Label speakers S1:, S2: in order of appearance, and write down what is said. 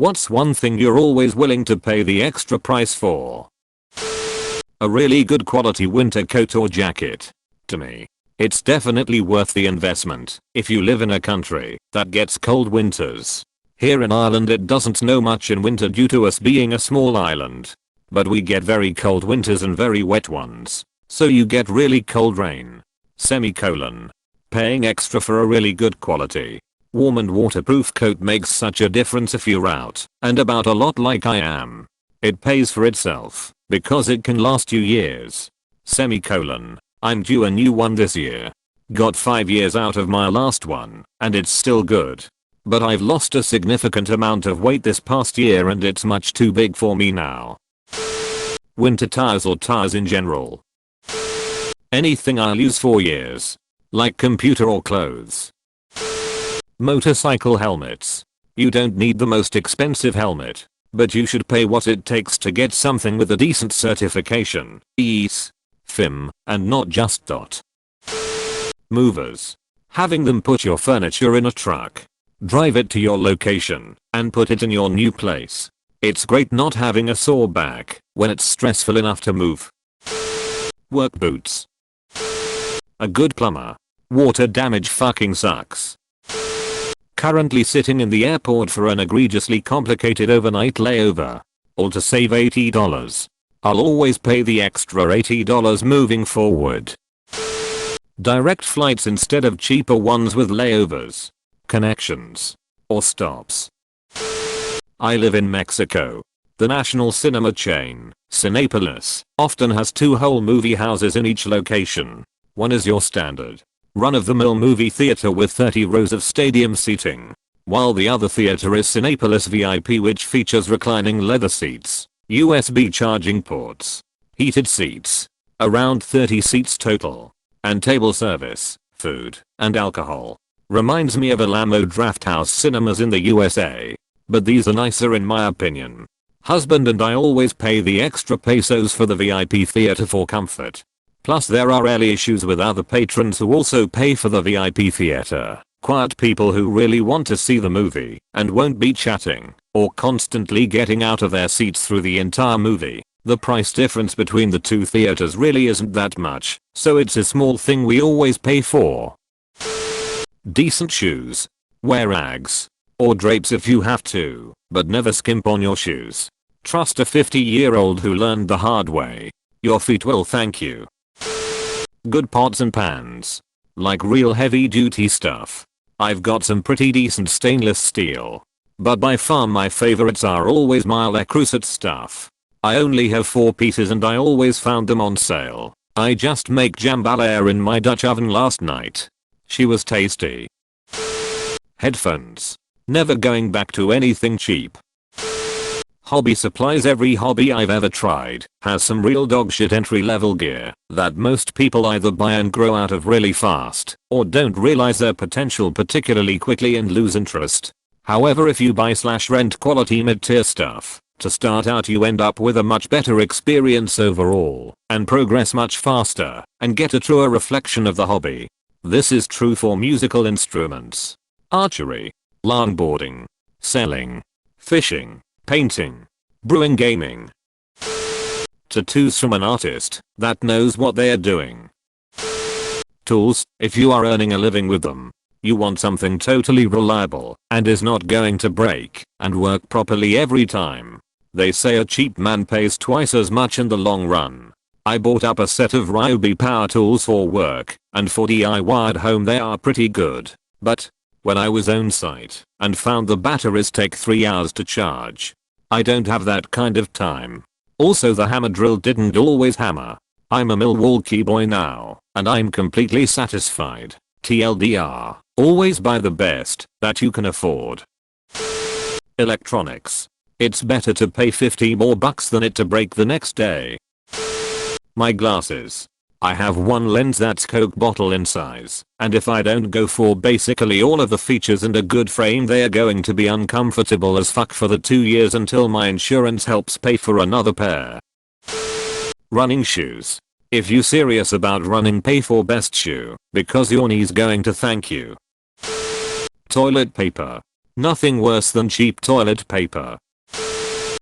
S1: What's one thing you're always willing to pay the extra price for? A really good quality winter coat or jacket. To me, it's definitely worth the investment if you live in a country that gets cold winters. Here in Ireland it doesn't snow much in winter due to us being a small island. But we get very cold winters and very wet ones. So you get really cold rain. Paying extra for a really good quality, warm and waterproof coat makes such a difference if you're out and about a lot like I am. It pays for itself because it can last you years. I'm due a new one this year. Got 5 years out of my last one and it's still good. But I've lost a significant amount of weight this past year and it's much too big for me now. Winter tires or tires in general. Anything I'll use for years. Like computer or clothes. Motorcycle helmets. You don't need the most expensive helmet, but you should pay what it takes to get something with a decent certification, FIM, and not just .. Movers. Having them put your furniture in a truck, drive it to your location, and put it in your new place. It's great not having a sore back when it's stressful enough to move. Work boots. A good plumber. Water damage fucking sucks. Currently sitting in the airport for an egregiously complicated overnight layover. All to save $80. I'll always pay the extra $80 moving forward. Direct flights instead of cheaper ones with layovers, connections, or stops. I live in Mexico. The national cinema chain, Cinépolis, often has 2 whole movie houses in each location. One is your standard, run-of-the-mill movie theater with 30 rows of stadium seating, while the other theater is Cinépolis VIP, which features reclining leather seats, USB charging ports, heated seats, around 30 seats total, and table service, food, and alcohol. Reminds me of Alamo Drafthouse cinemas in the USA. But these are nicer in my opinion. Husband and I always pay the extra pesos for the VIP theater for comfort. Plus there are rarely issues with other patrons who also pay for the VIP theater. Quiet people who really want to see the movie and won't be chatting or constantly getting out of their seats through the entire movie. The price difference between the 2 theaters really isn't that much, so it's a small thing we always pay for. Decent shoes. Wear rags or drapes if you have to, but never skimp on your shoes. Trust a 50-year-old who learned the hard way. Your feet will thank you. Good pots and pans. Like real heavy duty stuff. I've got some pretty decent stainless steel. But by far my favorites are always my Le Creuset stuff. I only have 4 pieces and I always found them on sale. I just make jambalaya in my Dutch oven last night. She was tasty. Headphones. Never going back to anything cheap. Hobby supplies. Every hobby I've ever tried has some real dogshit entry level gear that most people either buy and grow out of really fast or don't realize their potential particularly quickly and lose interest. However, if you buy/rent quality mid-tier stuff to start out, you end up with a much better experience overall and progress much faster and get a truer reflection of the hobby. This is true for musical instruments, archery, longboarding, sailing, fishing, painting, brewing, gaming. Tattoos from an artist that knows what they are doing. Tools. If you are earning a living with them, you want something totally reliable and is not going to break and work properly every time. They say a cheap man pays twice as much in the long run. I bought up a set of Ryobi power tools for work, and for DIY at home they are pretty good. But when I was on site and found the batteries take 3 hours to charge, I don't have that kind of time. Also, the hammer drill didn't always hammer. I'm a Milwaukee boy now, and I'm completely satisfied. TLDR, always buy the best that you can afford. Electronics. It's better to pay 50 more bucks than it to break the next day. My glasses. I have one lens that's Coke bottle in size, and if I don't go for basically all of the features and a good frame, they are going to be uncomfortable as fuck for the 2 years until my insurance helps pay for another pair. Running shoes. If you serious about running, pay for best shoe, because your knee's going to thank you. Toilet paper. Nothing worse than cheap toilet paper.